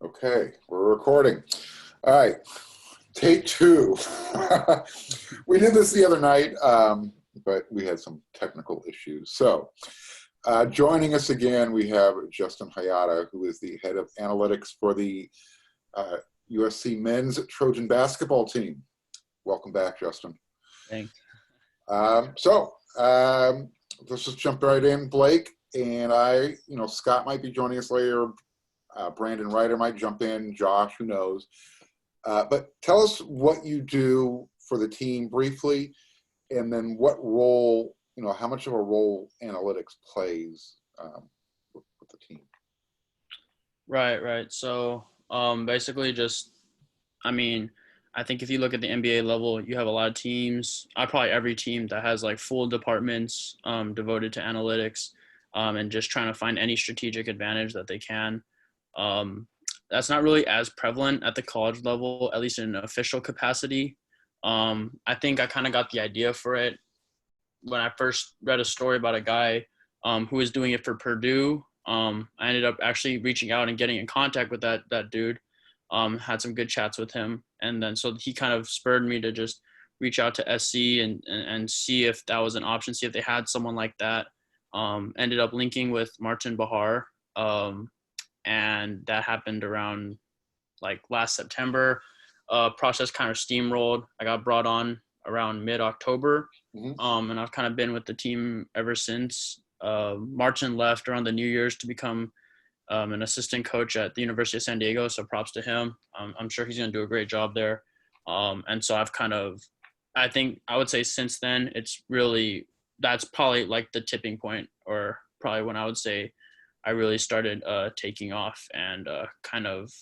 Okay, we're recording. All right, take two. We did this the other night, but we had some technical issues. So, joining us again, we have Justin Hiyata, who is the head of analytics for the USC men's Trojan basketball team. Welcome back, Justin. Thanks. Let's just jump right in, Blake. And Scott might be joining us later. Brandon Ryder might jump in, Josh, who knows. But tell us what you do for the team briefly, and then what role, how much of a role analytics plays with the team. Right. So basically I think if you look at the NBA level, you have a lot of teams, probably every team that has like full departments devoted to analytics and just trying to find any strategic advantage that they can. That's not really as prevalent at the college level, at least in an official capacity. I think I kind of got the idea for it when I first read a story about a guy who was doing it for Purdue. I ended up actually reaching out and getting in contact with that dude. Had some good chats with him. And then so he kind of spurred me to just reach out to SC and see if that was an option, see if they had someone like that. Ended up linking with Martin Bahar. And that happened around like last September. Process kind of steamrolled. I got brought on around mid-October. Mm-hmm. And I've kind of been with the team ever since. Martin left around the New Year's to become an assistant coach at the University of San Diego. So props to him. I'm sure he's going to do a great job there. And so I think I would say since then, that's probably like the tipping point, or probably when I would say I really started taking off and kind of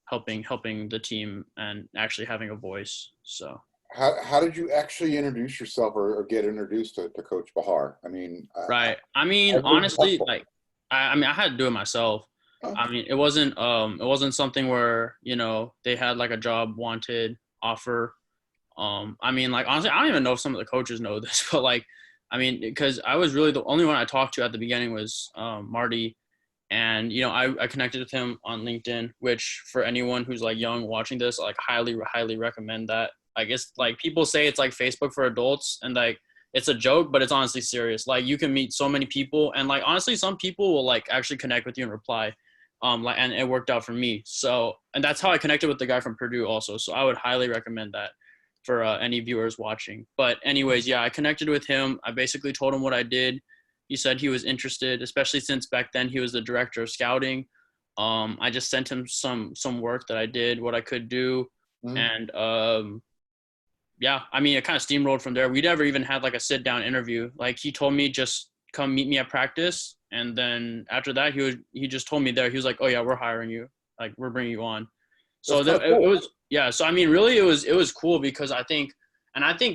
helping the team and actually having a voice. So how did you actually introduce yourself or get introduced to Coach Bahar? Right. Honestly, like I had to do it myself. Oh. It wasn't something where they had like a job wanted offer. Honestly, I don't even know if some of the coaches know this, but because I was really the only one I talked to at the beginning was Marty. And, I connected with him on LinkedIn, which for anyone who's like young watching this, like highly, highly recommend that. I guess like people say it's like Facebook for adults and like it's a joke, but it's honestly serious. Like you can meet so many people and like honestly, some people will like actually connect with you and reply. And it worked out for me. So, and that's how I connected with the guy from Purdue also. So I would highly recommend that for any viewers watching. But anyways, yeah, I connected with him. I basically told him what I did. He said he was interested, especially since back then he was the director of scouting. I just sent him some work that I did, what I could do. Mm-hmm. And it kind of steamrolled from there. We never even had like a sit down interview. Like he told me just come meet me at practice. And then after that, he just told me there, he was like, oh yeah, we're hiring you. Like we're bringing you on. So it was, yeah. So, really it was cool because I think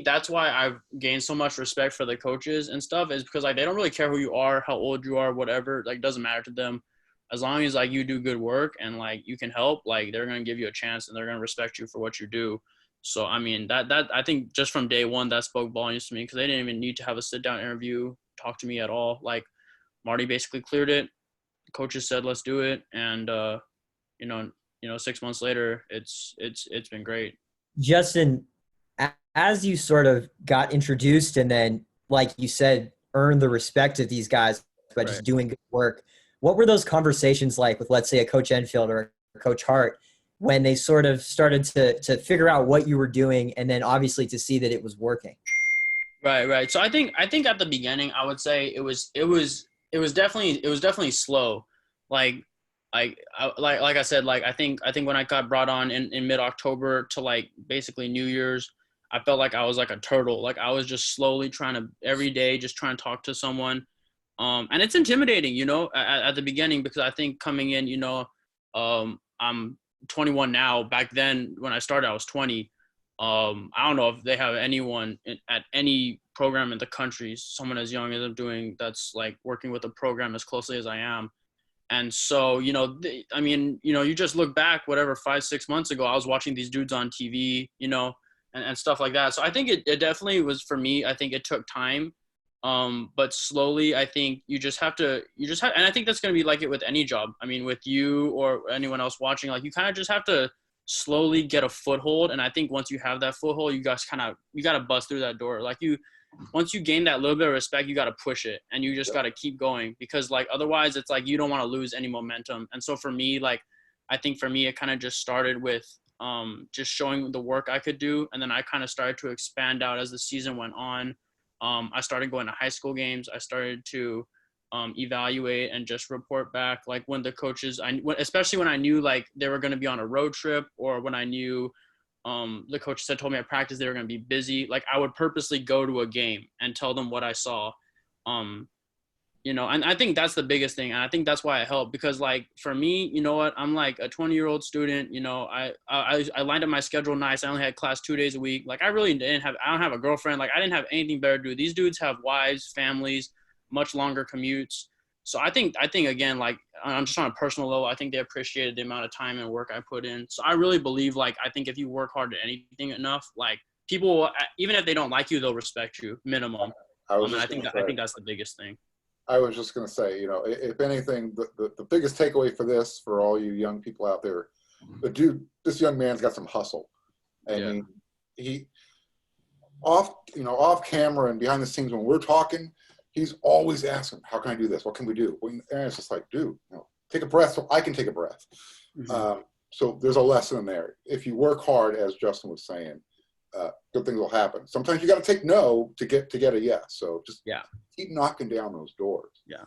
that's why I've gained so much respect for the coaches and stuff is because like, they don't really care who you are, how old you are, whatever, like doesn't matter to them. As long as like you do good work and like you can help, like they're going to give you a chance and they're going to respect you for what you do. So, that I think just from day one, that spoke volumes to me because they didn't even need to have a sit down interview, talk to me at all. Like Marty basically cleared it. The coaches said, let's do it. And, 6 months later, it's been great. Justin, as you sort of got introduced and then, like you said, earned the respect of these guys by just doing good work, what were those conversations like with, let's say, a Coach Enfield or Coach Hart when they sort of started to figure out what you were doing and then obviously to see that it was working? Right. So I think at the beginning, I would say it was definitely slow. Like I said, like I think when I got brought on in mid-October to like basically New Year's, I felt like I was like a turtle. Like I was just slowly every day just trying to talk to someone. And it's intimidating, at the beginning because I think coming in, I'm 21 now. Back then when I started, I was 20. I don't know if they have anyone at any program in the country, someone as young as I'm doing, that's like working with a program as closely as I am. And so, you just look back, whatever, 5-6 months ago, I was watching these dudes on TV, and stuff like that. So I think it definitely was for me. I think it took time But slowly, I think you just have, and I think that's going to be like it with any job. I mean, with you or anyone else watching, like you kind of just have to slowly get a foothold. And I think once you have that foothold, you got to bust through that door. Like once you gain that little bit of respect, you got to push it and you just got to keep going, because like otherwise it's like you don't want to lose any momentum. And so for me, like I think for me, it kind of just started with just showing the work I could do. And then I kind of started to expand out as the season went on. I started going to high school games. I started to evaluate and just report back, like when the coaches, especially when I knew like they were going to be on a road trip, or when I knew the coaches had told me at practice they were going to be busy. Like I would purposely go to a game and tell them what I saw. And I think that's the biggest thing. And I think that's why it helped, because like for me, you know what, I'm like a 20-year-old student, I lined up my schedule nice. I only had class 2 days a week. Like I don't have a girlfriend. Like I didn't have anything better to do. These dudes have wives, families, much longer commutes. So I think again, like I'm just on a personal level, I think they appreciated the amount of time and work I put in. So I really believe, like, I think if you work hard at anything enough, like people will, even if they don't like you, they'll respect you minimum. I think that's the biggest thing. I was just going to say, if anything, the biggest takeaway for this, for all you young people out there, this young man's got some hustle. I mean, he off camera and behind the scenes when we're talking, he's always asking, how can I do this? What can we do? And it's just like, dude, take a breath so I can take a breath. Mm-hmm. So there's a lesson there. If you work hard, as Justin was saying, good things will happen. Sometimes you got to take no to get a yes. So just keep knocking down those doors. Yeah.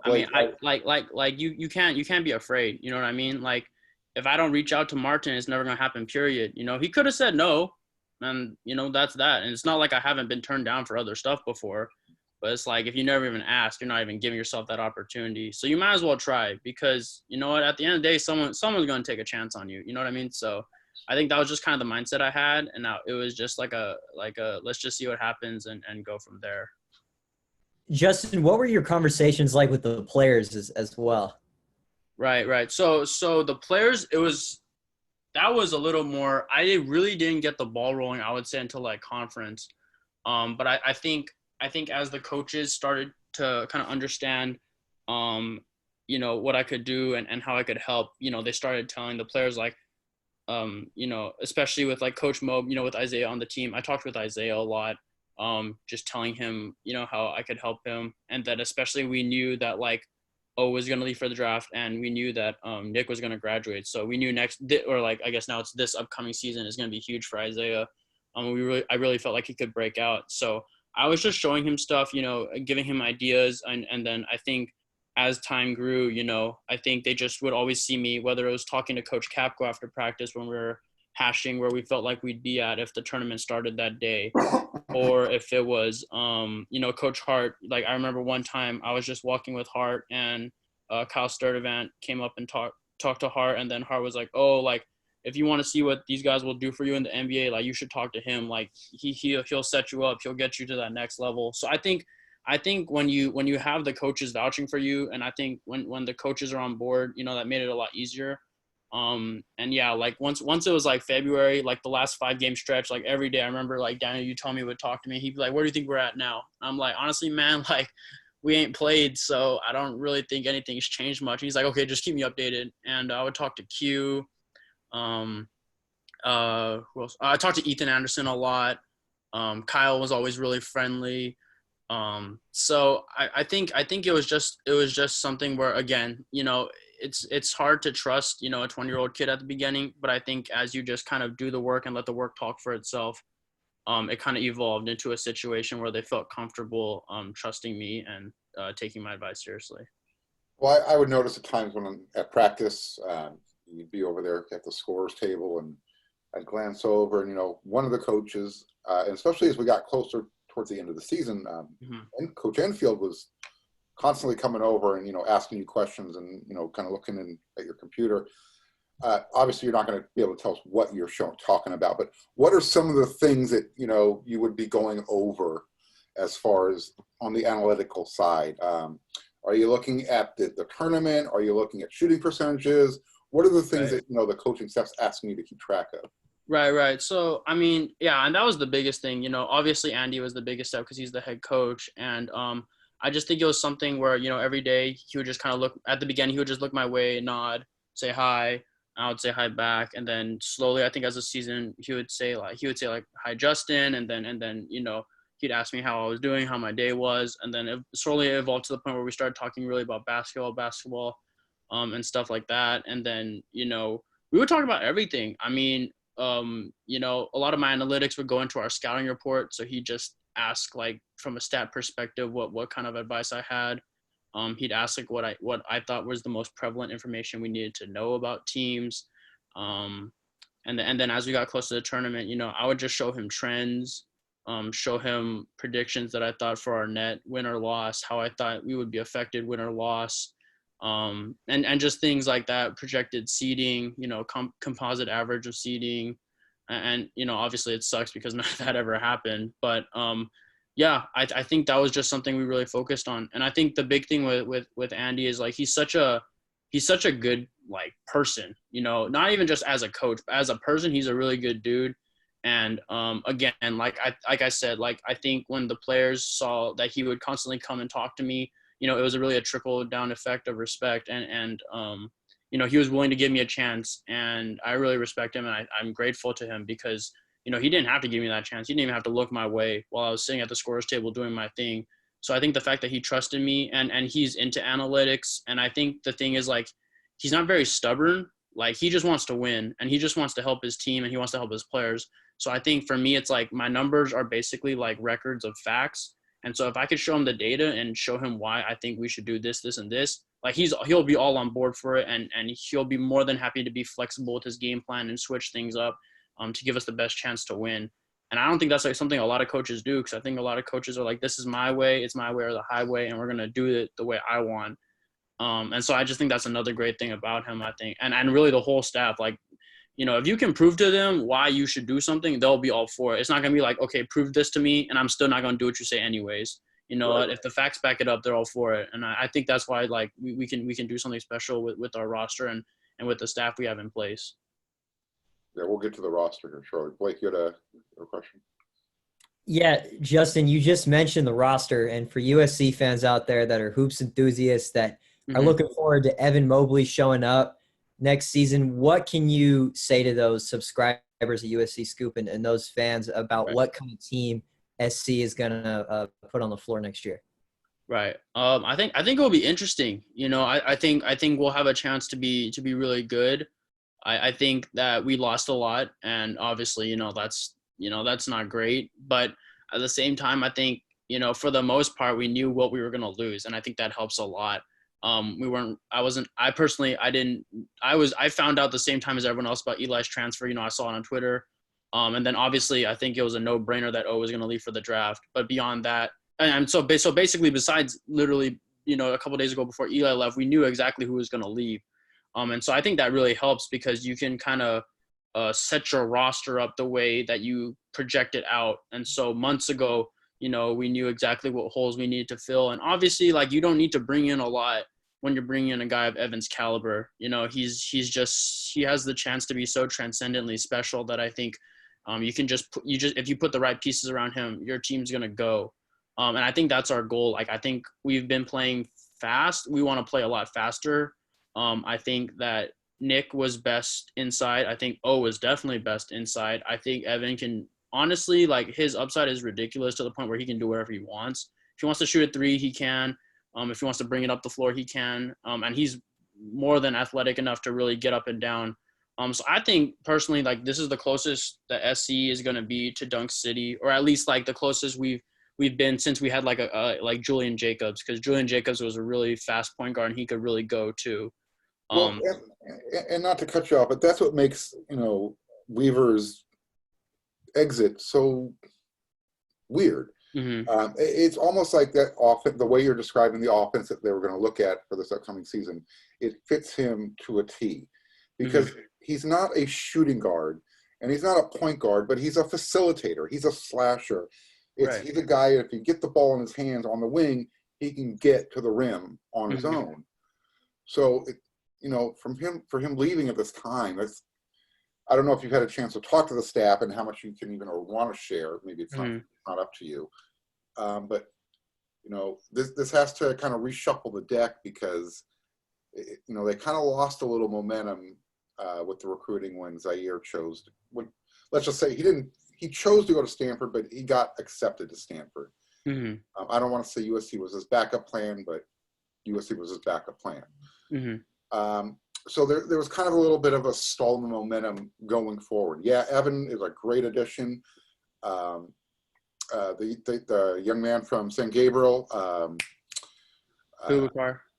I mean, you can't be afraid. You know what I mean? Like if I don't reach out to Martin, it's never going to happen, period. He could have said no, and that's that. And it's not like I haven't been turned down for other stuff before, but it's like, if you never even ask, you're not even giving yourself that opportunity. So you might as well try, because you know what, at the end of the day, someone's going to take a chance on you. You know what I mean? So I think that was just kind of the mindset I had. And now it was just like a let's just see what happens and go from there. Justin, what were your conversations like with the players as well? Right. So the players, that was a little more, I really didn't get the ball rolling, I would say, until like conference. But I think as the coaches started to kind of understand, what I could do and how I could help, they started telling the players, like, especially with like Coach Mo, with Isaiah on the team. I talked with Isaiah a lot, just telling him, how I could help him. And that especially we knew that like O was going to leave for the draft, and we knew that Nick was going to graduate. So we knew I guess now it's this upcoming season is going to be huge for Isaiah. I really felt like he could break out. So I was just showing him stuff, giving him ideas. And then I think as time grew, I think they just would always see me, whether it was talking to Coach Capco after practice when we were hashing where we felt like we'd be at if the tournament started that day, or if it was, Coach Hart. Like I remember one time I was just walking with Hart, and Kyle Sturdivant came up and talked to Hart, and then Hart was like, oh, like, if you want to see what these guys will do for you in the NBA, like you should talk to him. Like he'll set you up. He'll get you to that next level. So I think when you have the coaches vouching for you, and I think when the coaches are on board, that made it a lot easier. And yeah, like once it was like February, like the last 5-game stretch, like every day, I remember like Daniel Utomi would talk to me. He'd be like, where do you think we're at now? I'm like, honestly, man, like we ain't played, so I don't really think anything's changed much. He's like, okay, just keep me updated. And I would talk to Q. Who else? I talked to Ethan Anderson a lot. Kyle was always really friendly. So I think it was just something where, again, it's hard to trust, a 20-year-old kid at the beginning, but I think as you just kind of do the work and let the work talk for itself, it kind of evolved into a situation where they felt comfortable trusting me and taking my advice seriously. Well, I would notice at times when I'm at practice, you'd be over there at the scorer's table, and I'd glance over, and one of the coaches, and especially as we got closer towards the end of the season, and Coach Enfield was constantly coming over and asking you questions and kind of looking at your computer. Obviously, you're not going to be able to tell us what you're talking about, but what are some of the things that you would be going over as far as on the analytical side? Are you looking at the tournament? Are you looking at shooting percentages? What are the things that the coaching staff's asking you to keep track of? Right. So, I mean, yeah, and that was the biggest thing. Obviously Andy was the biggest step because he's the head coach. And I just think it was something where, every day he would just kind of look at the beginning, he would just look my way, nod, say hi. I would say hi back. And then slowly, I think as the season, he would say like, hi, Justin. And then, he'd ask me how I was doing, how my day was. And then it slowly evolved to the point where we started talking really about basketball, and stuff like that. And then, we would talk about everything. I mean, a lot of my analytics would go into our scouting report. So he just asked like from a stat perspective, what kind of advice I had. He'd ask like what I thought was the most prevalent information we needed to know about teams. And then as we got close to the tournament, I would just show him trends, show him predictions that I thought for our net, win or loss, how I thought we would be affected, win or loss. And just things like that, projected seeding, composite average of seeding. And obviously it sucks because none of that ever happened. But yeah, I think that was just something we really focused on. And I think the big thing with Andy is like he's such a good like person, not even just as a coach, but as a person, he's a really good dude. And again, like I said, like I think when the players saw that he would constantly come and talk to me, it was really a trickle down effect of respect. And he was willing to give me a chance, and I really respect him, and I'm grateful to him because he didn't have to give me that chance. He didn't even have to look my way while I was sitting at the scorer's table doing my thing. So I think the fact that he trusted me, and he's into analytics, and I think the thing is like he's not very stubborn. Like he just wants to win, and he just wants to help his team, and he wants to help his players. So I think for me, it's like my numbers are basically like records of facts. And so if I could show him the data and show him why I think we should do this, this, and this, like he'll be all on board for it, and he'll be more than happy to be flexible with his game plan and switch things up to give us the best chance to win. And I don't think that's like something a lot of coaches do, because I think a lot of coaches are like, this is my way, it's my way or the highway, and we're gonna do it the way I want. And so I just think that's another great thing about him, I think, and really the whole staff. Like, if you can prove to them why you should do something, they'll be all for it. It's not going to be like, okay, prove this to me, and I'm still not going to do what you say anyways. Right. If the facts back it up, they're all for it. And I think that's why, like, we can do something special with our roster and with the staff we have in place. Yeah, we'll get to the roster here shortly. Blake, you had a question? Yeah, Justin, you just mentioned the roster, and for USC fans out there that are hoops enthusiasts that are looking forward to Evan Mobley showing up next season, what can you say to those subscribers at USC Scoop and those fans about what kind of team SC is gonna put on the floor next year? Right. I think it will be interesting. I think we'll have a chance to be really good. I think that we lost a lot, and obviously, that's not great. But at the same time, I think, for the most part, we knew what we were going to lose. And I think that helps a lot. I found out the same time as everyone else about Eli's transfer. I saw it on Twitter. And then obviously I think it was a no-brainer that O was going to leave for the draft. But beyond that, and so basically besides literally, a couple of days ago before Eli left, we knew exactly who was going to leave. And so I think that really helps because you can kind of set your roster up the way that you project it out. And so months ago, we knew exactly what holes we needed to fill. And obviously, like, you don't need to bring in a lot when you're bringing in a guy of Evan's caliber. He has the chance to be so transcendently special that I think if you put the right pieces around him, your team's going to go. And I think that's our goal. Like, I think we've been playing fast. We want to play a lot faster. I think that Nick was best inside. I think O was definitely best inside. I think Evan can honestly, like, his upside is ridiculous to the point where he can do whatever he wants. If he wants to shoot a three, he can. If he wants to bring it up the floor, he can. And he's more than athletic enough to really get up and down. So I think personally, like, this is the closest that SC is going to be to Dunk City, or at least like the closest we've been since we had like like Julian Jacobs, because Julian Jacobs was a really fast point guard and he could really go too. Well, and not to cut you off, but that's what makes, Weaver's exit so weird. It's almost like that offense, the way you're describing the offense that they were going to look at for this upcoming season, it fits him to a T, because he's not a shooting guard and he's not a point guard, but he's a facilitator. He's a slasher. He's a guy, if you get the ball in his hands on the wing, he can get to the rim on his own. So, for him leaving at this time, I don't know if you've had a chance to talk to the staff and how much you can even or want to share. Maybe it's not up to you. But, this has to kind of reshuffle the deck because, they kind of lost a little momentum with the recruiting when Zaire chose. Let's just say he chose to go to Stanford, but he got accepted to Stanford. I don't want to say USC was his backup plan, but USC was his backup plan. So there was kind of a little bit of a stall in the momentum going forward. Yeah, Evan is a great addition. The young man from San Gabriel.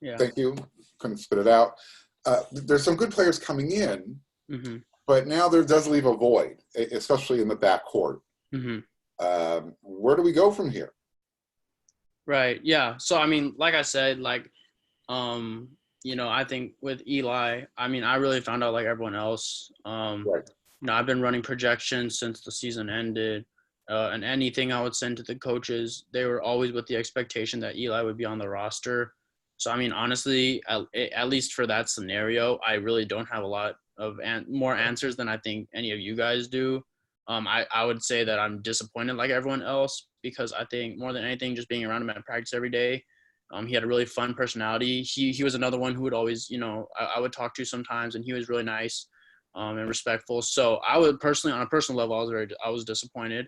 Yeah. Thank you. Couldn't spit it out. There's some good players coming in, but now there does leave a void, especially in the backcourt. Where do we go from here? Right. Yeah. So, I mean, like I said, I think with Eli, I mean, I really found out like everyone else. Right. I've been running projections since the season ended, and anything I would send to the coaches, they were always with the expectation that Eli would be on the roster. So, I mean, honestly, at least for that scenario, I really don't have a lot of more answers than I think any of you guys do. I would say that I'm disappointed like everyone else because I think more than anything, just being around him at practice every day, he had a really fun personality. He was another one who would always, I would talk to sometimes, and he was really nice and respectful. So I would personally, on a personal level, I was disappointed.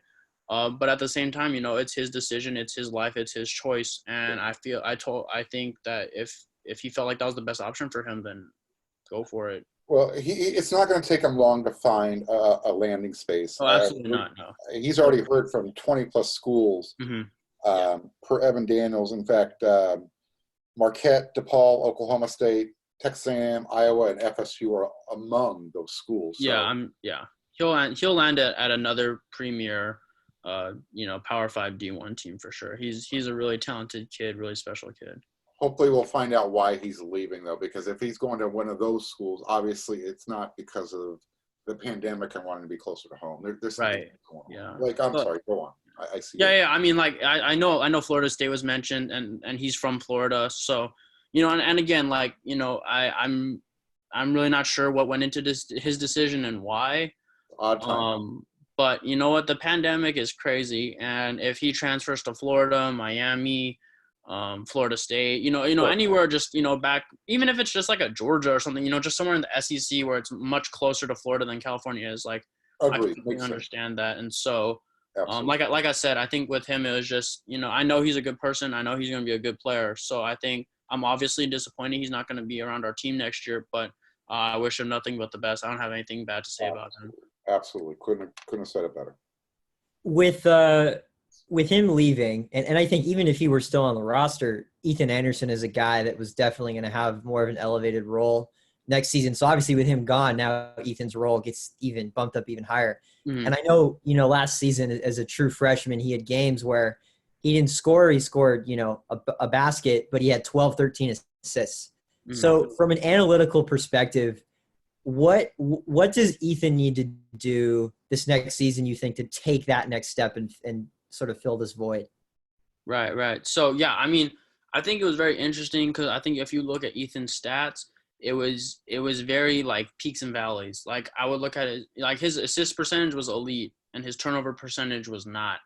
But at the same time, it's his decision, it's his life, it's his choice, and I think that if he felt like that was the best option for him, then go for it. Well, it's not going to take him long to find a landing space. Oh, absolutely not. No. He's already heard from 20 plus schools per Evan Daniels. In fact, Marquette, DePaul, Oklahoma State, Texas A&M, Iowa, and FSU are among those schools. So. He'll land at another premier, Power 5 D1 team for sure. He's a really talented kid, really special kid. Hopefully we'll find out why he's leaving, though, because if he's going to one of those schools, obviously it's not because of the pandemic and wanting to be closer to home. There's something going on. Yeah. Sorry, go on. I see. Yeah. I mean, I know Florida State was mentioned, and he's from Florida, so and again, I'm really not sure what went into his decision and why. Odd time. But you know what? The pandemic is crazy, and if he transfers to Florida, Miami, Florida State, anywhere, just back, even if it's just like a Georgia or something, just somewhere in the SEC where it's much closer to Florida than California is. I completely understand that, and so, like I said, I think with him it was just, I know he's a good person, I know he's going to be a good player, so I think I'm obviously disappointed he's not going to be around our team next year, but I wish him nothing but the best. I don't have anything bad to say about him. Absolutely, couldn't have said it better. With him leaving, and I think even if he were still on the roster, Ethan Anderson is a guy that was definitely going to have more of an elevated role next season. So obviously with him gone, now Ethan's role gets even bumped up even higher. And I know, last season as a true freshman, he had games where he didn't score. He scored, a basket, but he had 12, 13 assists. So from an analytical perspective, what does Ethan need to do this next season, you think, to take that next step and sort of fill this void? Right. So, yeah, I mean, I think it was very interesting because I think if you look at Ethan's stats, it was very peaks and valleys. I would look at it, his assist percentage was elite and his turnover percentage was not.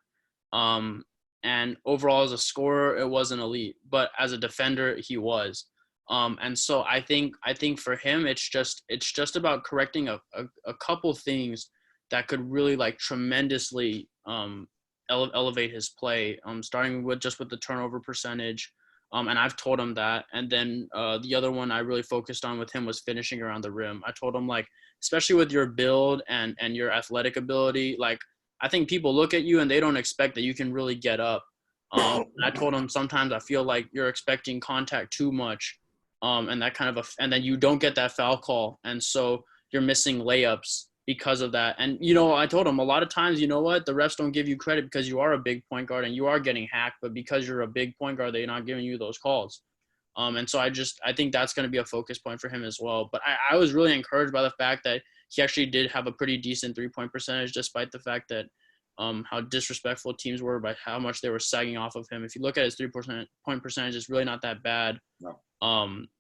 And overall as a scorer, it wasn't elite, but as a defender, he was. And so I think for him, it's just about correcting a couple things that could really tremendously elevate his play, starting with the turnover percentage. And I've told him that. And then the other one I really focused on with him was finishing around the rim. I told him, especially with your build and your athletic ability, I think people look at you and they don't expect that you can really get up. I told him sometimes I feel like you're expecting contact too much. And that kind of and then you don't get that foul call. And so you're missing layups because of that. And, I told him a lot of times, the refs don't give you credit because you are a big point guard and you are getting hacked, but because you're a big point guard, they're not giving you those calls. And so I think that's going to be a focus point for him as well. But I was really encouraged by the fact that he actually did have a pretty decent 3-point percentage, despite the fact that how disrespectful teams were by how much they were sagging off of him. If you look at his 3-point percentage, it's really not that bad. No.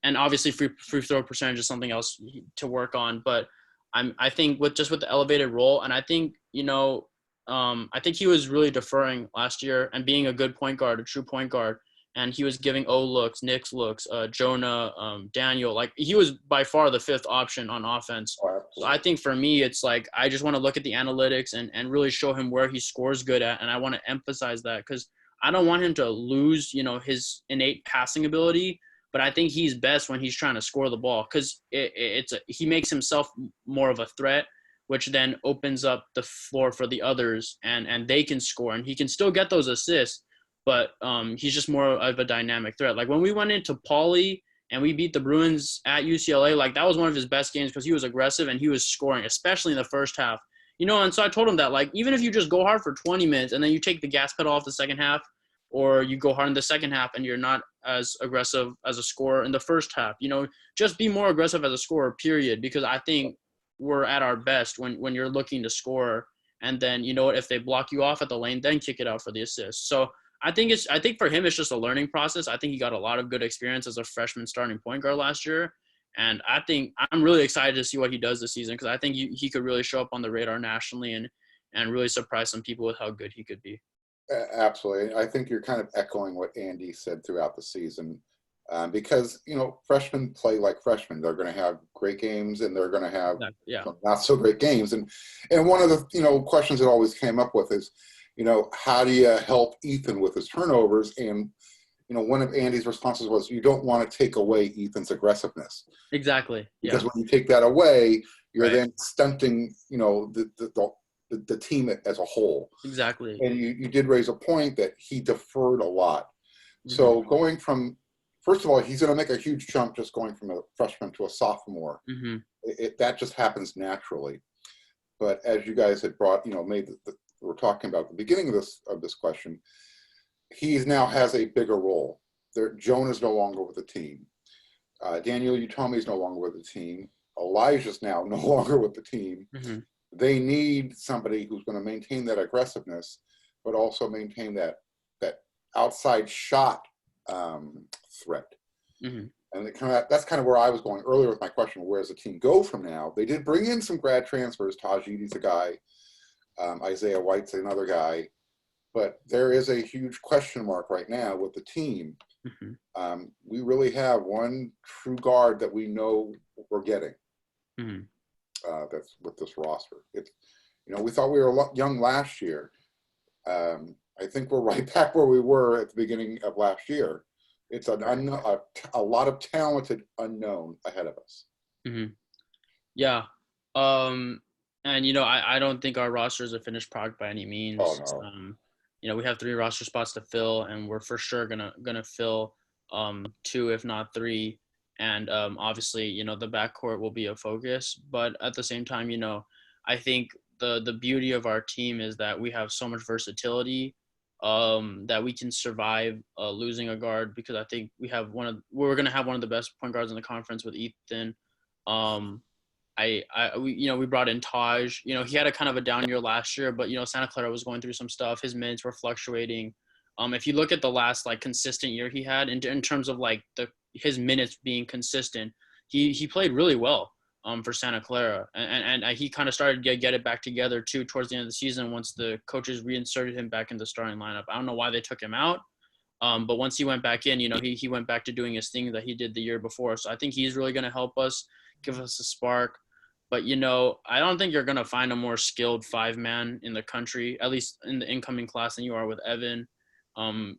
And obviously free throw percentage is something else to work on. But I think with the elevated role, and I think I think he was really deferring last year and being a good point guard, a true point guard. And he was giving O looks, Nick's looks, Jonah, Daniel. Like, he was by far the fifth option on offense. So I think for me, it's like I just want to look at the analytics and really show him where he scores good at. And I want to emphasize that because I don't want him to lose, his innate passing ability. But I think he's best when he's trying to score the ball because he makes himself more of a threat, which then opens up the floor for the others and they can score. And he can still get those assists. But he's just more of a dynamic threat. Like when we went into Pauley and we beat the Bruins at UCLA, like that was one of his best games because he was aggressive and he was scoring, especially in the first half. And so I told him that, like, even if you just go hard for 20 minutes and then you take the gas pedal off the second half, or you go hard in the second half and you're not as aggressive as a scorer in the first half, just be more aggressive as a scorer, period, because I think we're at our best when you're looking to score. And then, if they block you off at the lane, then kick it out for the assist. So I think for him, it's just a learning process. I think he got a lot of good experience as a freshman starting point guard last year. And I think I'm really excited to see what he does this season because I think he could really show up on the radar nationally and really surprise some people with how good he could be. Absolutely. I think you're kind of echoing what Andy said throughout the season because, freshmen play like freshmen. They're going to have great games and they're going to have some not so great games. And one of the, questions that always came up with is, how do you help Ethan with his turnovers? And, one of Andy's responses was, you don't want to take away Ethan's aggressiveness. Exactly. Yeah. Because when you take that away, you're Right. then stunting, the team as a whole. Exactly. And you did raise a point that he deferred a lot. Mm-hmm. So going from, first of all, he's going to make a huge jump just going from a freshman to a sophomore. Mm-hmm. That just happens naturally. But as you guys had brought, we're talking about at the beginning of this question, he now has a bigger role. Jonah's no longer with the team. Daniel Utami is no longer with the team. Elijah's now no longer with the team. Mm-hmm. They need somebody who's going to maintain that aggressiveness, but also maintain that outside shot threat. Mm-hmm. And that's kind of where I was going earlier with my question, where does the team go from now? They did bring in some grad transfers. Taj Eady's a guy. Isaiah White's another guy. But there is a huge question mark right now with the team. Mm-hmm. We really have one true guard that we know we're getting. Mm-hmm. That's with this roster. It's, we thought we were young last year. I think we're right back where we were at the beginning of last year. It's a lot of talented unknown ahead of us. Mm-hmm. Yeah. And, I don't think our roster is a finished product by any means. Oh, no. We have 3 roster spots to fill, and we're for sure gonna fill 2, if not 3. And obviously, the backcourt will be a focus. But at the same time, I think the beauty of our team is that we have so much versatility that we can survive losing a guard because I think we're gonna have one of the best point guards in the conference with Ethan. We brought in Taj. He had a kind of a down year last year, but Santa Clara was going through some stuff. His minutes were fluctuating. If you look at the last consistent year he had in terms of his minutes being consistent, he played really well for Santa Clara, and he kind of started to get it back together too towards the end of the season once the coaches reinserted him back in the starting lineup. I don't know why they took him out, but once he went back in, he went back to doing his thing that he did the year before. So I think he's really going to help us, give us a spark. But, I don't think you're going to find a more skilled 5-man in the country, at least in the incoming class, than you are with Evan. I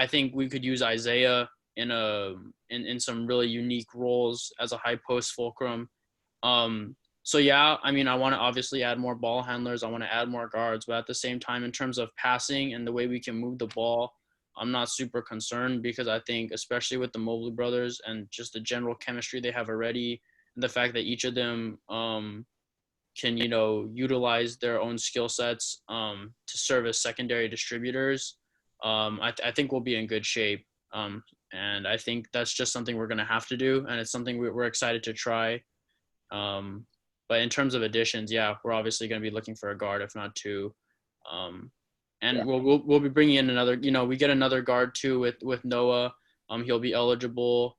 think we could use Isaiah in some really unique roles as a high post fulcrum. So yeah, I want to obviously add more ball handlers. I want to add more guards, but at the same time, in terms of passing and the way we can move the ball, I'm not super concerned because I think, especially with the Mobley brothers and just the general chemistry they have already, and the fact that each of them can, utilize their own skill sets to serve as secondary distributors, I think we'll be in good shape. And I think that's just something we're going to have to do, and it's something we're excited to try. But in terms of additions, yeah, we're obviously going to be looking for a guard, if not 2. We'll be bringing in another. We get another guard too with Noah. He'll be eligible.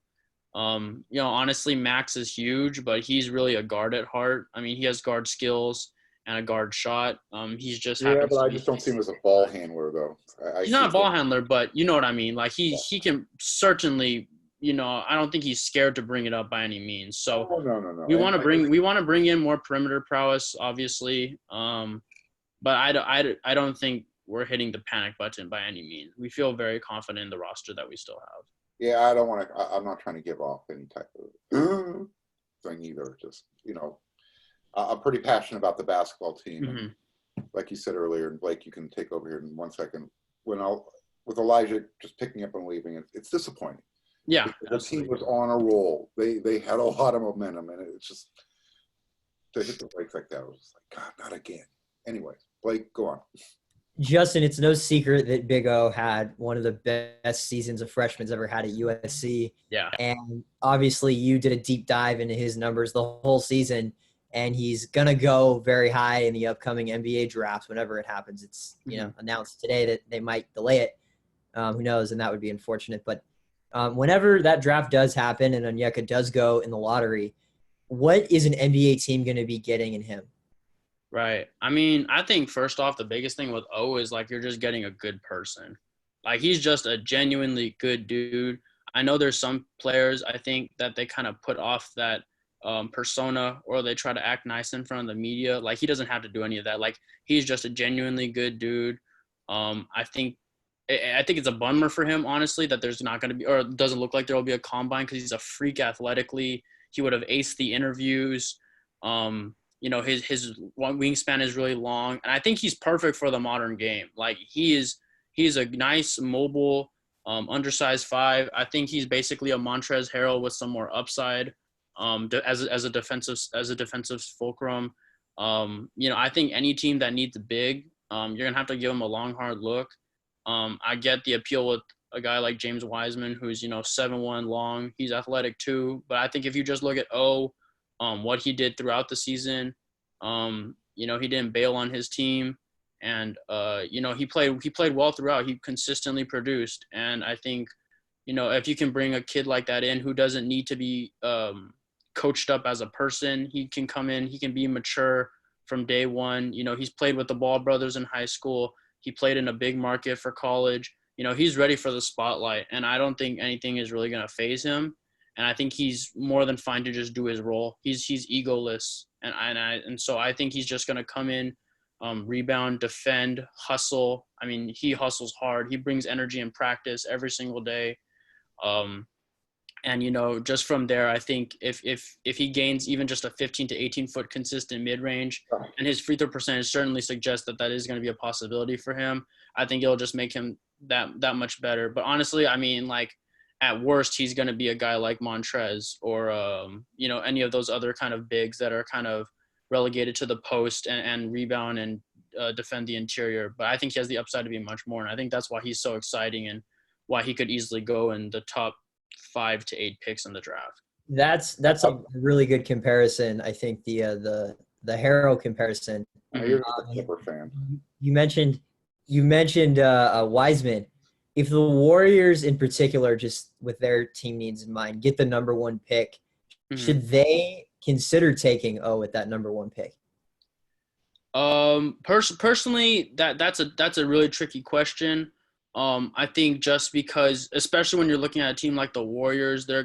Honestly, Max is huge, but he's really a guard at heart. I mean, he has guard skills and a guard shot. He's just Yeah, happens but to I be. just don't see him as a ball handler, though. I He's see not a ball him. handler, but you know what I mean. Like he can certainly. I don't think he's scared to bring it up by any means. So Oh, no. we want to bring in more perimeter prowess, obviously. But I don't think we're hitting the panic button by any means. We feel very confident in the roster that we still have. Yeah, I don't want to. I'm not trying to give off any type of thing either. Just I'm pretty passionate about the basketball team, Mm-hmm. and like you said earlier, and Blake, you can take over here in 1 second. With Elijah just picking up and leaving, it's disappointing. Yeah, The team was on a roll. They had a lot of momentum, and it's just to hit the brakes like that. I was just like, God, not again. Anyways, Blake, go on. Justin, it's no secret that Big O had one of the best seasons a freshman's ever had at USC. yeah. And obviously you did a deep dive into his numbers the whole season, and he's going to go very high in the upcoming NBA draft whenever it happens. It's, announced today that they might delay it. Who knows? And that would be unfortunate. But whenever that draft does happen and Onyeka does go in the lottery, what is an NBA team going to be getting in him? Right. I mean, I think first off, the biggest thing with O is like you're just getting a good person. Like he's just a genuinely good dude. I know there's some players I think that they kind of put off that persona, or they try to act nice in front of the media. Like he doesn't have to do any of that. Like he's just a genuinely good dude. I think it's a bummer for him, honestly, that there's not going to be, or it doesn't look like there will be a combine, because he's a freak athletically. He would have aced the interviews. His wingspan is really long, and I think he's perfect for the modern game. Like he's a nice, mobile, undersized 5. I think he's basically a Montrezl Harrell with some more upside, as a defensive fulcrum. I think any team that needs a big, you're gonna have to give him a long, hard look. I get the appeal with a guy like James Wiseman, who's 7'1" long. He's athletic too, but I think if you just look at what he did throughout the season, he didn't bail on his team, and he played well throughout. He consistently produced, and I think if you can bring a kid like that in who doesn't need to be coached up as a person, he can come in, he can be mature from day one. He's played with the Ball brothers in high school. He played in a big market for college. He's ready for the spotlight, and I don't think anything is really going to faze him. And I think he's more than fine to just do his role. He's egoless, and so I think he's just going to come in, rebound, defend, hustle. I mean, he hustles hard. He brings energy in practice every single day. And just from there, I think if he gains even just a 15 to 18 foot consistent mid range, and his free throw percentage certainly suggests that is going to be a possibility for him, I think it'll just make him that much better. But honestly, I mean, like, at worst, he's going to be a guy like Montrez or any of those other kind of bigs that are kind of relegated to the post and rebound and defend the interior. But I think he has the upside to be much more, and I think that's why he's so exciting and why he could easily go in the top 5 to 8 picks in the draft. That's a really good comparison. I think the Harrow comparison. You're a Clipper fan. You mentioned Wiseman. If the Warriors in particular, just with their team needs in mind, get the number 1 pick, should they consider taking O at that number 1 pick? Personally, that's a really tricky question. I think just because, especially when you're looking at a team like the Warriors, they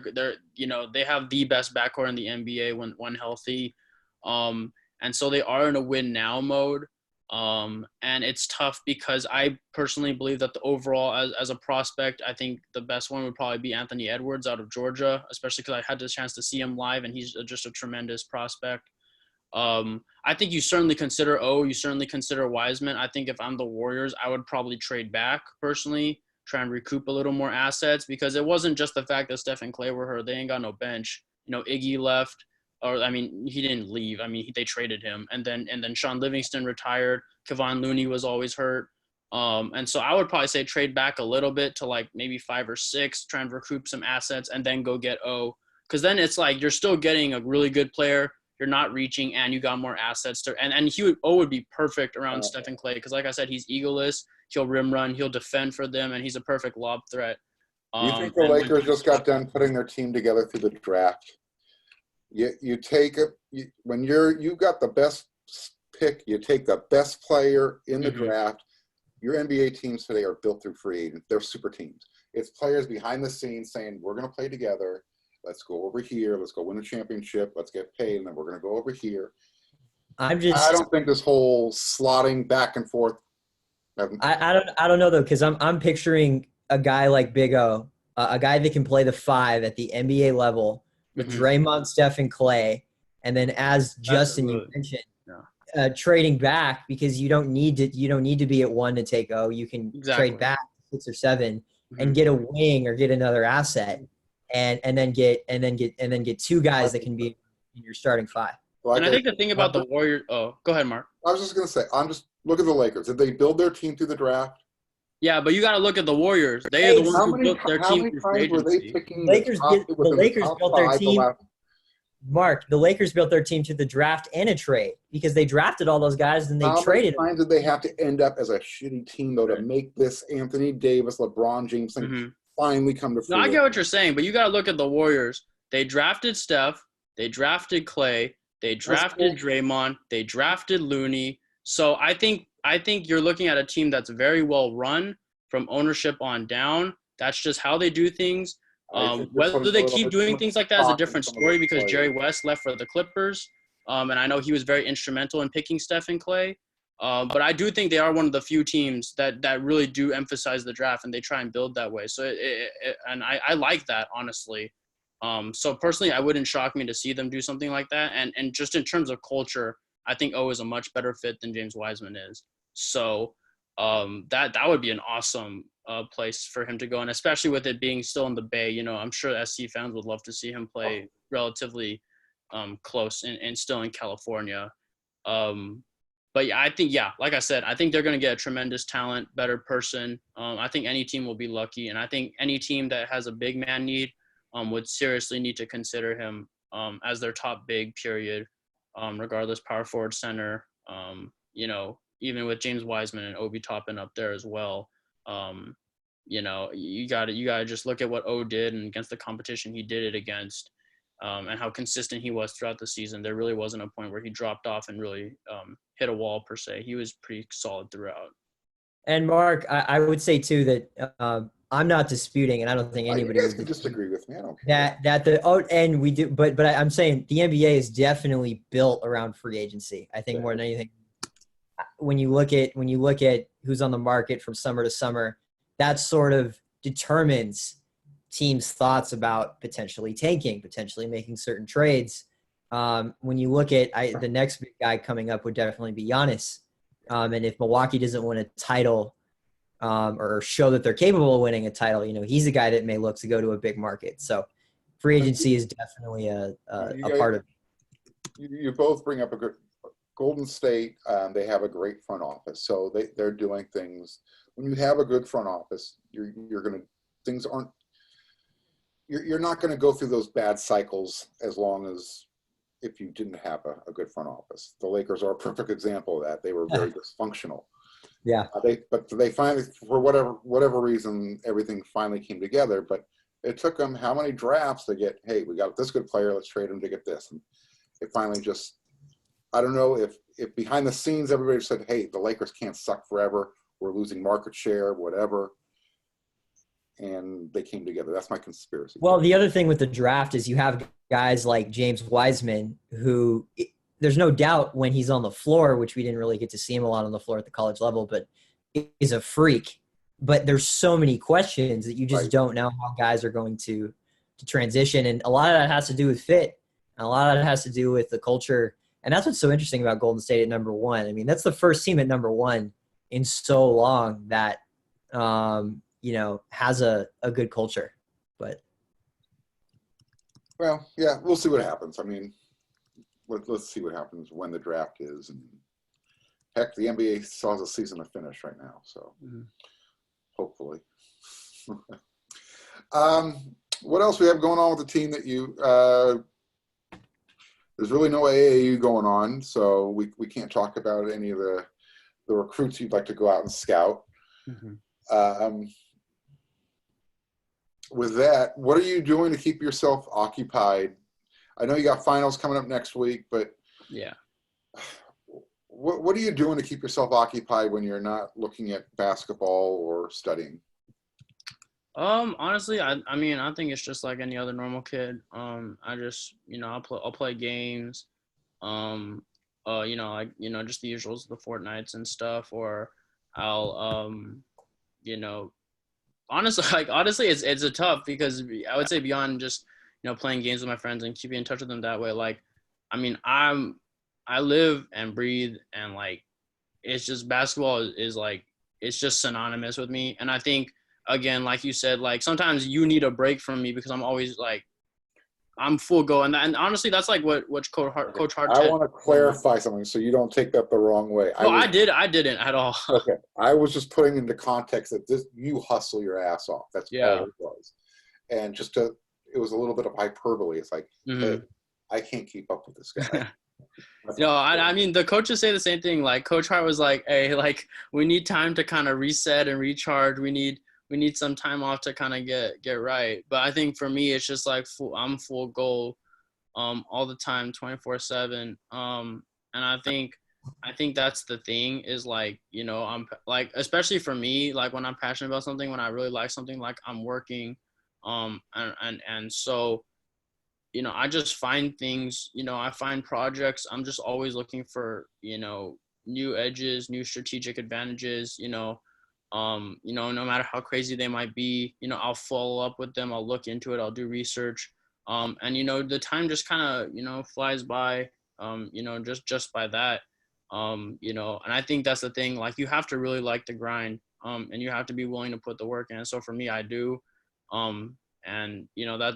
have the best backcourt in the NBA when healthy, and so they are in a win now mode. And it's tough because I personally believe that the overall as a prospect, I think the best one would probably be Anthony Edwards out of Georgia, especially because I had the chance to see him live, and he's just a tremendous prospect. I think you certainly consider you certainly consider Wiseman. I think if I'm the Warriors, I would probably trade back personally, try and recoup a little more assets, because it wasn't just the fact that Steph and Clay were hurt. They ain't got no bench. Iggy left, or I mean, he didn't leave. I mean, they traded him, and then Sean Livingston retired. Kevon Looney was always hurt. And so I would probably say trade back a little bit to like maybe 5 or 6, try and recoup some assets, and then go get O. Because then it's like you're still getting a really good player. You're not reaching, and you got more assets and O would be perfect around Steph and Clay, because like I said, he's egoless. He'll rim run, he'll defend for them, and he's a perfect lob threat. Do you think the Lakers just got done putting their team together through the draft? You take when you got the best pick, you take the best player in the draft. Your NBA teams today are built through free agents. They're super teams. It's players behind the scenes saying, we're going to play together. Let's go over here. Let's go win a championship. Let's get paid, and then we're going to go over here. I don't think this whole slotting back and forth. I don't know though, because I'm picturing a guy like Big O, a guy that can play the 5 at the NBA level with Draymond, Steph, and Clay, and then as Justin you mentioned, trading back because you don't need to be at 1 to take O. You can trade back 6 or 7 and get a wing or get another asset, and then get 2 guys that can be in your starting 5. Well, and I think the thing about the Warriors – oh, go ahead, Mark. I was just going to say, look at the Lakers. Did they build their team through the draft? Yeah, but you got to look at the Warriors. They are the ones who built their team through free agency. The Lakers built their team – Mark, the Lakers built their team to the draft and a trade because they drafted all those guys and they traded. How many times did they have to end up as a shitty team, though, to make this Anthony Davis, LeBron James thing finally come to fruition? No, I get what you're saying, but you got to look at the Warriors. They drafted Steph. They drafted Clay. They drafted Draymond. They drafted Looney. So I think you're looking at a team that's very well run from ownership on down. That's just how they do things. Whether they keep doing things like that is a different story because Jerry West left for the Clippers. And I know he was very instrumental in picking Steph and Clay. But I do think they are one of the few teams that really do emphasize the draft and they try and build that way. So I like that, honestly. So personally, I wouldn't shock me to see them do something like that. And just in terms of culture, I think O is a much better fit than James Wiseman is. So that would be an awesome place for him to go. And especially with it being still in the Bay, you know, I'm sure SC fans would love to see him play relatively close and still in California. But yeah, I think, like I said, I think they're going to get a tremendous talent, better person. I think any team will be lucky. And I think any team that has a big man need would seriously need to consider him as their top big, period, regardless, power forward, center, you know, even with James Wiseman and Obi Toppin up there as well. You know, you got to just look at what O did and against the competition he did it against and how consistent he was throughout the season. There really wasn't a point where he dropped off and really hit a wall per se. He was pretty solid throughout. And Mark, I would say too that I'm not disputing, and I don't think anybody would disagree with me. I don't care. And we do, but I'm saying the NBA is definitely built around free agency. I think more than anything, when you look at who's on the market from summer to summer, that sort of determines teams' thoughts about potentially tanking, potentially making certain trades. When you look at the next big guy coming up would definitely be Giannis. And if Milwaukee doesn't win a title or show that they're capable of winning a title, you know, he's a guy that may look to go to a big market. So free agency is definitely a part of it. You both bring up a good Golden State. They have a great front office. So they're doing things. When you have a good front office, you're not going to go through those bad cycles as long as if you didn't have a good front office. The Lakers are a perfect example of that. They were very dysfunctional. Yeah. But they finally, for whatever reason, everything finally came together. But it took them how many drafts to get, hey, we got this good player, let's trade him to get this. And it finally just, I don't know if behind the scenes everybody said, hey, the Lakers can't suck forever. We're losing market share, whatever. And they came together. That's my conspiracy. Well, the other thing with the draft is you have guys like James Wiseman, who there's no doubt when he's on the floor, which we didn't really get to see him a lot on the floor at the college level, but is a freak. But there's so many questions that you just don't know how guys are going to transition. And a lot of that has to do with fit. And a lot of that has to do with the culture. And that's what's so interesting about Golden State at number 1. I mean, that's the first team at number 1 in so long that, you know, has a good culture. But well, yeah, we'll see what happens. I mean, let's see what happens when the draft is. And heck, the NBA still has a season to finish right now, so hopefully. What else we have going on with the team that you? There's really no AAU going on, so we can't talk about any of the recruits you'd like to go out and scout. with that, what are you doing to keep yourself occupied? I know you got finals coming up next week, but Yeah. what are you doing to keep yourself occupied when you're not looking at basketball or studying? Honestly, I mean, I think it's just like any other normal kid. I just, I'll play games. Um, just the usuals, the Fortnites and stuff, or I'll, you know, honestly, it's a tough because I would say beyond just, playing games with my friends and keeping in touch with them that way. Like, I mean, I live and breathe and like, it's just basketball is like, it's just synonymous with me. And I think, again, like you said, like sometimes you need a break from me because I'm always like, I'm full go. And honestly, that's like what Coach Hart I said. want to clarify something so you don't take that the wrong way. No, I didn't at all. Okay. I was just putting into context that you hustle your ass off. That's Yeah. all it was. And it was a little bit of hyperbole. It's like, hey, I can't keep up with this guy. I mean, the coaches say the same thing. Like Coach Hart was like, hey, like we need time to kind of reset and recharge. We need some time off to kind of get right. But I think for me, it's just like I'm full goal, all the time, 24/7. And I think that's the thing is like, I'm like, especially for me, like when I'm passionate about something, when I really like something, like I'm working, and so, I just find things, I find projects. I'm just always looking for, new edges, new strategic advantages, no matter how crazy they might be, I'll follow up with them. I'll look into it. I'll do research. And, the time just kind of, flies by, just by that, and I think that's the thing, like you have to really like the grind, and you have to be willing to put the work in. So for me, I do. And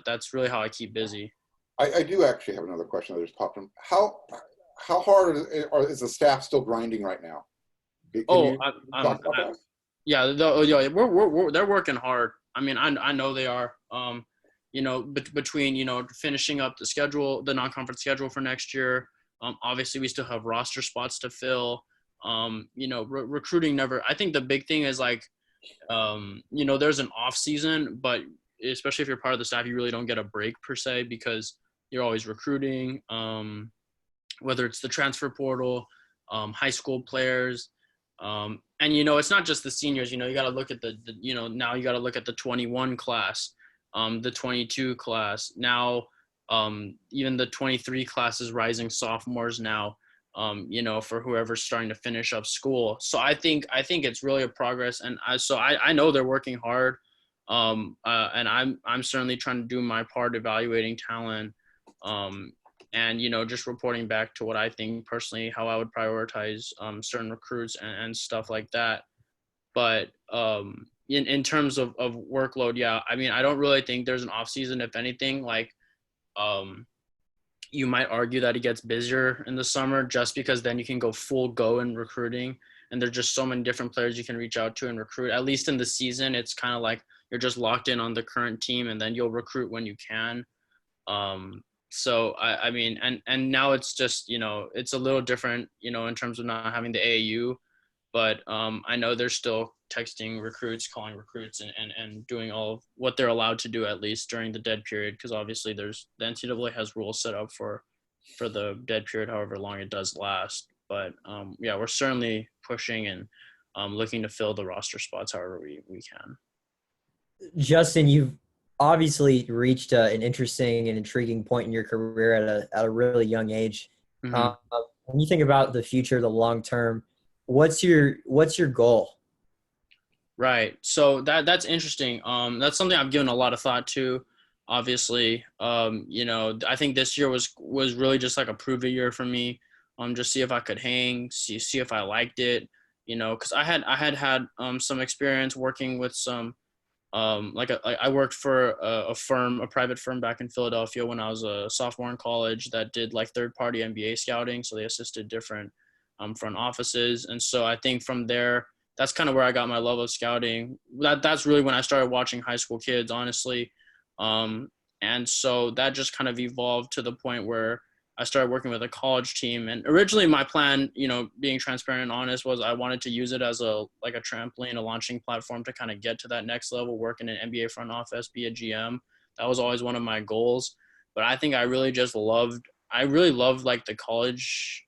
that's really how I keep busy. I do actually have another question that just popped in. How hard is the staff still grinding right now? Talk about that? Yeah, they're working hard. I mean, I know they are. Between finishing up the schedule, the non-conference schedule for next year. Obviously, we still have roster spots to fill. Recruiting never. I think the big thing is like, there's an off season, but especially if you're part of the staff, you really don't get a break per se because you're always recruiting. Whether it's the transfer portal, high school players. And, it's not just the seniors, you got to look at now you got to look at the 21 class, the 22 class. Now, even the 23 class is rising sophomores now, for whoever's starting to finish up school. So I think it's really a progress. And I know they're working hard. And I'm certainly trying to do my part evaluating talent. And, just reporting back to what I think personally, how I would prioritize certain recruits and stuff like that. But in terms of workload, yeah, I mean, I don't really think there's an off season. If anything, like you might argue that it gets busier in the summer just because then you can go full go in recruiting. And there's just so many different players you can reach out to and recruit. At least in the season, it's kind of like you're just locked in on the current team and then you'll recruit when you can. So I mean, and now it's just, it's a little different, in terms of not having the AAU, but I know they're still texting recruits, calling recruits and doing all of what they're allowed to do, at least during the dead period. Cause obviously the NCAA has rules set up for the dead period, however long it does last. But yeah, we're certainly pushing and looking to fill the roster spots however we can. Justin, you've obviously reached an interesting and intriguing point in your career at a really young age. Mm-hmm. When you think about the future, the long term, what's your goal? Right. So that's interesting. That's something I've given a lot of thought to. Obviously, I think this year was really just like a prove it year for me. Just see if I could hang, see if I liked it. Because I had some experience working with some. I worked for a private firm back in Philadelphia when I was a sophomore in college that did like third-party NBA scouting. So they assisted different front offices. And so I think from there, that's kind of where I got my love of scouting. That's really when I started watching high school kids, honestly. And so that just kind of evolved to the point where I started working with a college team. And originally my plan, being transparent and honest, was I wanted to use it as a trampoline, a launching platform to kind of get to that next level, work in an NBA front office, be a GM. That was always one of my goals. But I think I really loved like the college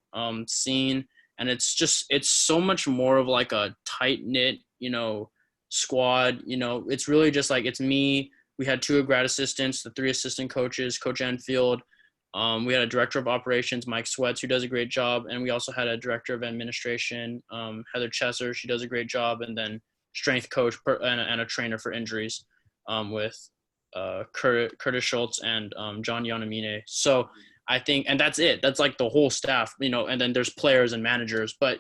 scene. And it's so much more of like a tight knit, squad. It's really just like, it's me. We had 2 grad assistants, the 3 assistant coaches, Coach Enfield. We had a director of operations, Mike Sweats, who does a great job. And we also had a director of administration, Heather Chesser. She does a great job. And then strength coach and a trainer for injuries with Curtis Schultz and John Yanamine. So I think, and that's it. That's like the whole staff, and then there's players and managers. But,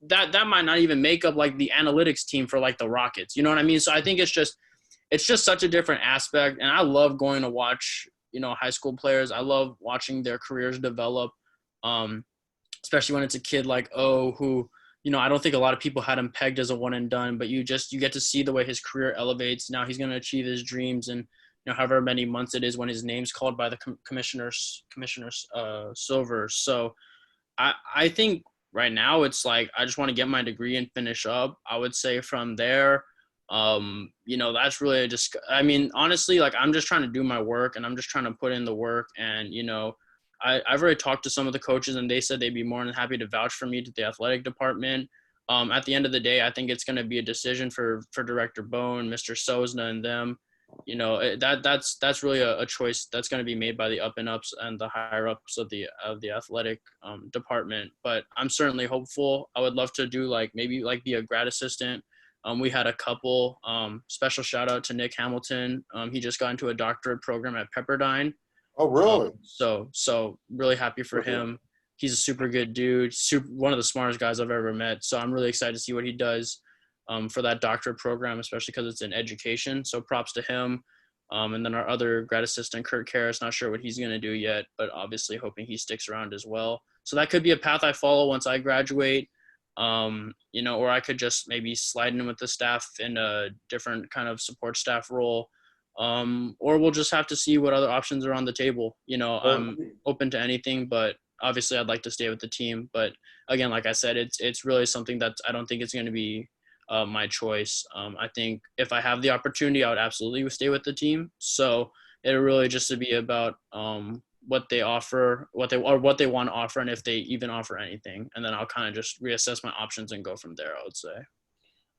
that might not even make up like the analytics team for like the Rockets. You know what I mean? So I think it's just such a different aspect. And I love going to watch high school players. I love watching their careers develop, especially when it's a kid like who, I don't think a lot of people had him pegged as a one and done, but you get to see the way his career elevates. Now he's going to achieve his dreams, and however many months it is when his name's called by the commissioners Silver. So I think right now it's like I just want to get my degree and finish up. I would say from there, that's really honestly, like I'm just trying to do my work and I'm just trying to put in the work. And I've already talked to some of the coaches and they said they'd be more than happy to vouch for me to the athletic department. At the end of the day, I think it's going to be a decision for Director Bone, Mr. Sosna, and them. That's really a choice that's going to be made by the up and ups and the higher ups of the athletic department. But I'm certainly hopeful. I would love to do maybe be a grad assistant. We had a couple. Special shout out to Nick Hamilton. He just got into a doctorate program at Pepperdine. Oh, really? So really happy for him. He's a super good dude, one of the smartest guys I've ever met. So I'm really excited to see what he does for that doctorate program, especially because it's in education. So props to him. And then our other grad assistant, Kurt Karras, not sure what he's going to do yet, but obviously hoping he sticks around as well. So that could be a path I follow once I graduate. Or I could just maybe slide in with the staff in a different kind of support staff role. Or we'll just have to see what other options are on the table. I'm open to anything, but obviously I'd like to stay with the team. But again, like I said, it's really something that I don't think it's going to be my choice. I think if I have the opportunity, I would absolutely stay with the team. So it'll really just to be about what they offer, what they want to offer, and if they even offer anything. And then I'll kind of just reassess my options and go from there, I would say.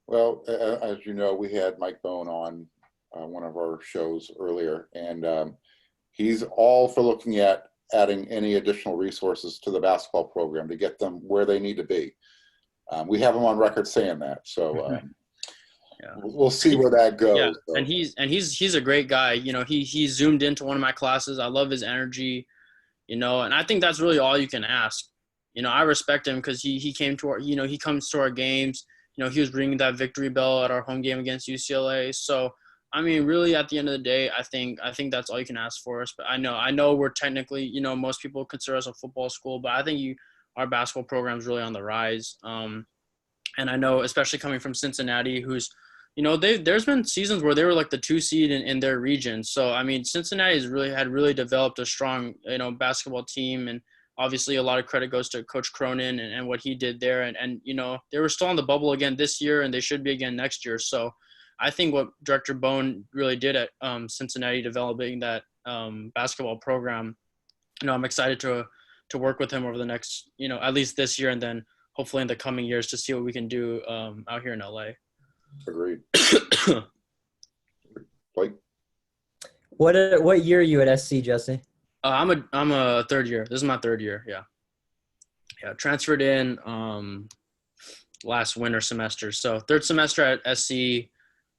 Well, as you know, we had Mike Bone on one of our shows earlier, and he's all for looking at adding any additional resources to the basketball program to get them where they need to be. We have him on record saying that, so yeah. We'll see where that goes. Yeah, so. and he's a great guy. He zoomed into one of my classes. I love his energy, and I think that's really all you can ask. I respect him because he came to our, he comes to our games. He was ringing that victory bell at our home game against UCLA. So, I mean, really, at the end of the day, I think that's all you can ask for us. But I know we're technically, most people consider us a football school, but I think our basketball program is really on the rise. And I know, especially coming from Cincinnati, who's, there's been seasons where they were like the 2 seed in their region. So, I mean, Cincinnati has really developed a strong, basketball team. And obviously a lot of credit goes to Coach Cronin and what he did there. And they were still on the bubble again this year, and they should be again next year. So I think what Director Bone really did at Cincinnati, developing that basketball program, I'm excited to work with him over the next, at least this year, and then hopefully in the coming years to see what we can do out here in LA. Agreed. Blake? What year are you at SC, Justin? I'm a third year. This is my third year. Yeah. Transferred in last winter semester. So third semester at SC,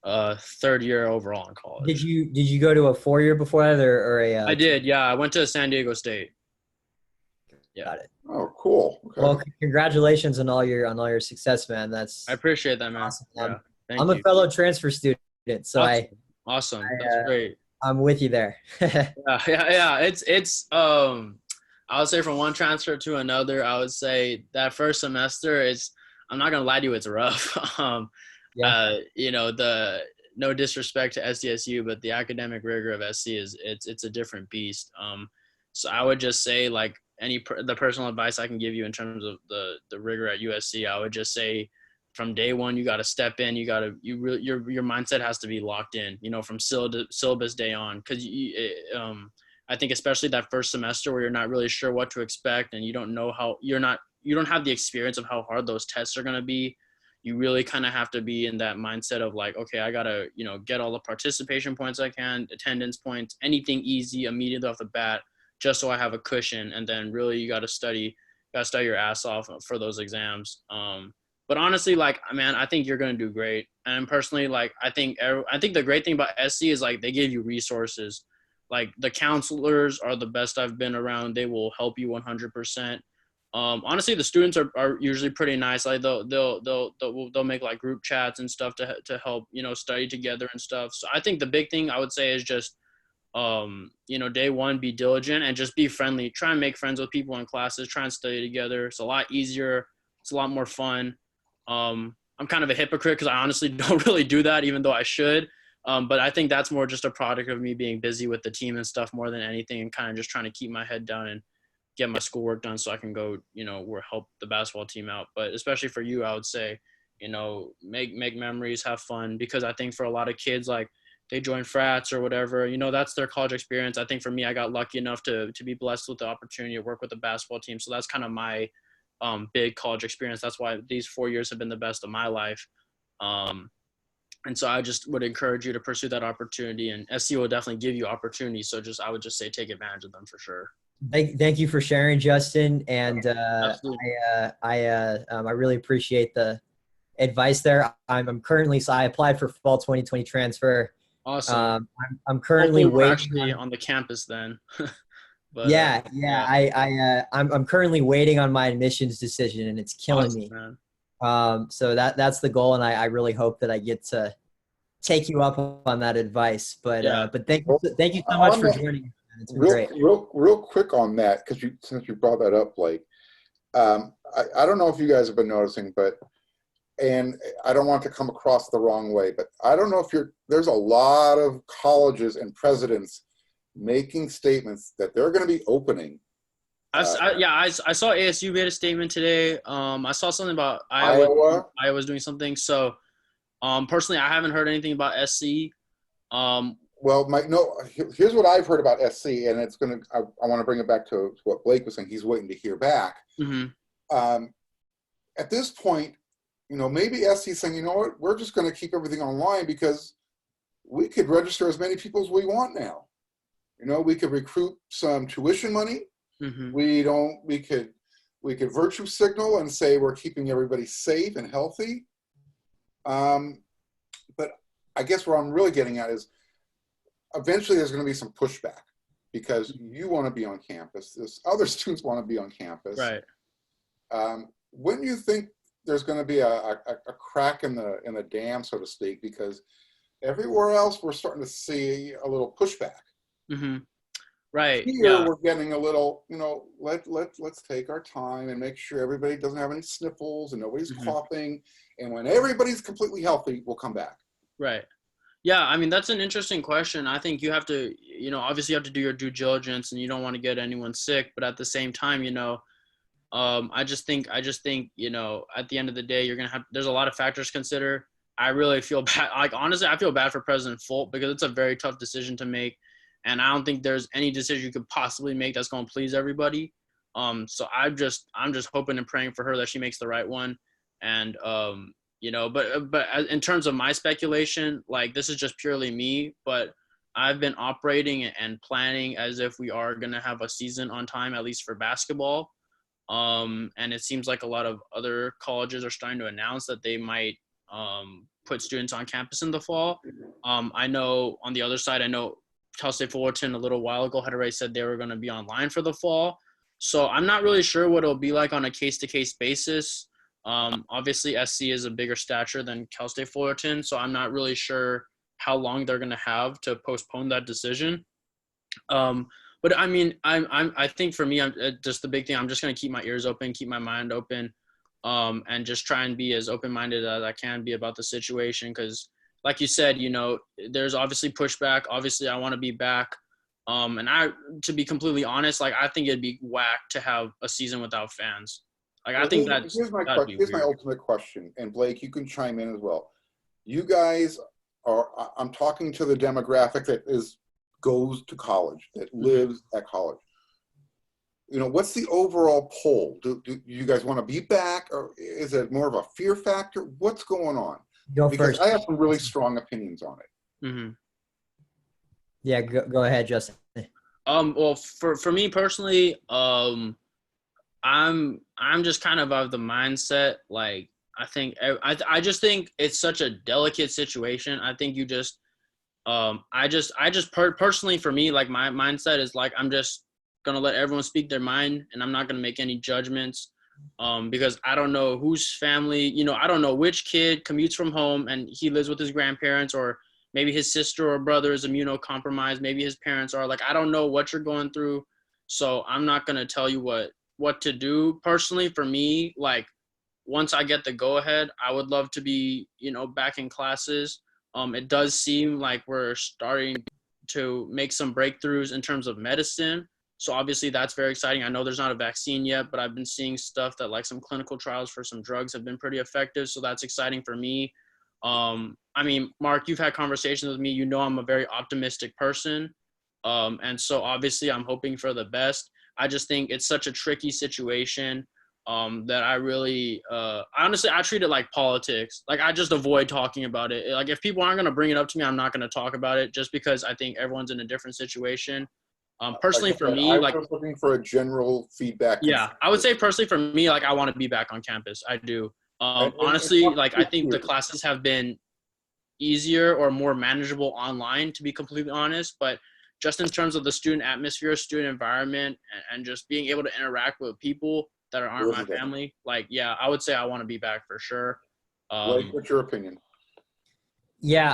third year overall in college. Did you go to a 4-year before that or a? I did. Yeah, I went to San Diego State. Yeah. Got it. Oh, cool. Okay. Well, congratulations on all your success, man. I appreciate that, man. Awesome. Yeah, I'm a fellow transfer student, so awesome. That's great. I'm with you there. Yeah. It's I would say from one transfer to another, I would say that first semester I'm not gonna lie to you, it's rough. No disrespect to SDSU, but the academic rigor of SC it's a different beast. So I would just say, like, the personal advice I can give you in terms of the rigor at USC, I would just say from day one, you got to step in. Your mindset has to be locked in, from syllabus day on. Cause I think especially that first semester where you're not really sure what to expect and you don't know you don't have the experience of how hard those tests are going to be. You really kind of have to be in that mindset of like, okay, I got to, get all the participation points I can, attendance points, anything easy immediately off the bat, just so I have a cushion. And then really you got to study your ass off for those exams. But honestly, like, man, I think you're going to do great. And personally, like, I think the great thing about SC is like, they give you resources. Like the counselors are the best I've been around. They will help you 100%. Honestly, the students are usually pretty nice. Like they'll make like group chats and stuff to help, study together and stuff. So I think the big thing I would say is just, day one, be diligent and just be friendly. Try and make friends with people in classes. Try and study together. It's a lot easier. It's a lot more fun. I'm kind of a hypocrite because I honestly don't really do that, even though I should. But I think that's more just a product of me being busy with the team and stuff more than anything, and kind of just trying to keep my head down and get my schoolwork done so I can go, help the basketball team out. But especially for you, I would say, make memories, have fun, because I think for a lot of kids, like they join frats or whatever, that's their college experience. I think for me, I got lucky enough to be blessed with the opportunity to work with the basketball team. So that's kind of my big college experience. That's why these 4 years have been the best of my life. And so I just would encourage you to pursue that opportunity, and SC will definitely give you opportunities. So I would just say take advantage of them for sure. Thank you for sharing, Justin. And I really appreciate the advice there. I'm currently, so I applied for fall 2020 transfer. Awesome. I'm currently waiting actually on the campus then. But, I'm currently waiting on my admissions decision, and it's killing me. Man. So that's the goal, and I really hope that I get to take you up on that advice. But thank you so much for joining. It's been great. Real quick on that, because since you brought that up, Blake, I don't know if you guys have been noticing, and I don't want to come across the wrong way, but I don't know if there's a lot of colleges and presidents making statements that they're going to be opening. I saw ASU made a statement today. I saw something about Iowa. Iowa's doing something. So, personally, I haven't heard anything about SC. Here's what I've heard about SC, and I want to bring it back to what Blake was saying. He's waiting to hear back. Mm-hmm. At this point, maybe SC is saying, you know what, we're just going to keep everything online because we could register as many people as we want now. We could recruit some tuition money. Mm-hmm. We could virtue signal and say we're keeping everybody safe and healthy. But I guess what I'm really getting at is eventually there's going to be some pushback because you want to be on campus. There's other students want to be on campus. Right. When do you think there's going to be a crack in the dam, so to speak? Because everywhere else we're starting to see a little pushback. Mm-hmm. Right. Here we're getting a little, let's take our time and make sure everybody doesn't have any sniffles and nobody's coughing. And when everybody's completely healthy, we'll come back. Right. Yeah. I mean, that's an interesting question. I think you have to, obviously you have to do your due diligence and you don't want to get anyone sick, but at the same time, I just think, at the end of the day, there's a lot of factors to consider. I really feel bad. Like, honestly, I feel bad for President Folt because it's a very tough decision to make. And I don't think there's any decision you could possibly make that's going to please everybody. So I'm just hoping and praying for her that she makes the right one. And, but in terms of my speculation, like this is just purely me, but I've been operating and planning as if we are going to have a season on time, at least for basketball. And it seems like a lot of other colleges are starting to announce that they might put students on campus in the fall. I know on the other side, Cal State Fullerton a little while ago had already said they were going to be online for the fall. So I'm not really sure what it'll be like on a case-to-case basis. Obviously, SC is a bigger stature than Cal State Fullerton, so I'm not really sure how long they're going to have to postpone that decision. But I mean, I think for me, just the big thing, I'm just going to keep my ears open, keep my mind open, and just try and be as open-minded as I can be about the situation because like you said, there's obviously pushback. Obviously, I want to be back. And to be completely honest, like I think it'd be whack to have a season without fans. Like I think that'd be here's my weird. ultimate question, and Blake, you can chime in as well. You guys are, I'm talking to the demographic that goes to college, that lives at college. You know, what's the overall poll? Do you guys want to be back, or is it more of a fear factor? What's going on? Go Because first. I have some really strong opinions on it. Mm-hmm. Yeah, go ahead, Justin. Well, for me personally, I'm just kind of the mindset, like I just think it's such a delicate situation. I think you just personally, for me, like my mindset is like I'm just gonna let everyone speak their mind, and I'm not gonna make any judgments, because I don't know whose family, I don't know which kid commutes from home and he lives with his grandparents, or maybe his sister or brother is immunocompromised, maybe his parents are. Like I don't know what you're going through, so I'm not gonna tell you what to do. Personally, for me, like once I get the go ahead, I would love to be, back in classes. It does seem like we're starting to make some breakthroughs in terms of medicine. So obviously that's very exciting. I know there's not a vaccine yet, but I've been seeing stuff that like some clinical trials for some drugs have been pretty effective. So that's exciting for me. I mean, Mark, you've had conversations with me. I'm a very optimistic person. And so obviously I'm hoping for the best. I just think it's such a tricky situation. That I really, honestly, I treat it like politics. Like I just avoid talking about it. Like if people aren't going to bring it up to me, I'm not going to talk about it, just because I think everyone's in a different situation. Personally, for me, I like, was looking for a general feedback. yeah, I would say personally for me, like I want to be back on campus. I do. Honestly, like I think the classes have been easier or more manageable online, to be completely honest. But just in terms of the student atmosphere, student environment, and just being able to interact with people that aren't my family, like, yeah, I would say I want to be back for sure. Blake, what's your opinion? Yeah,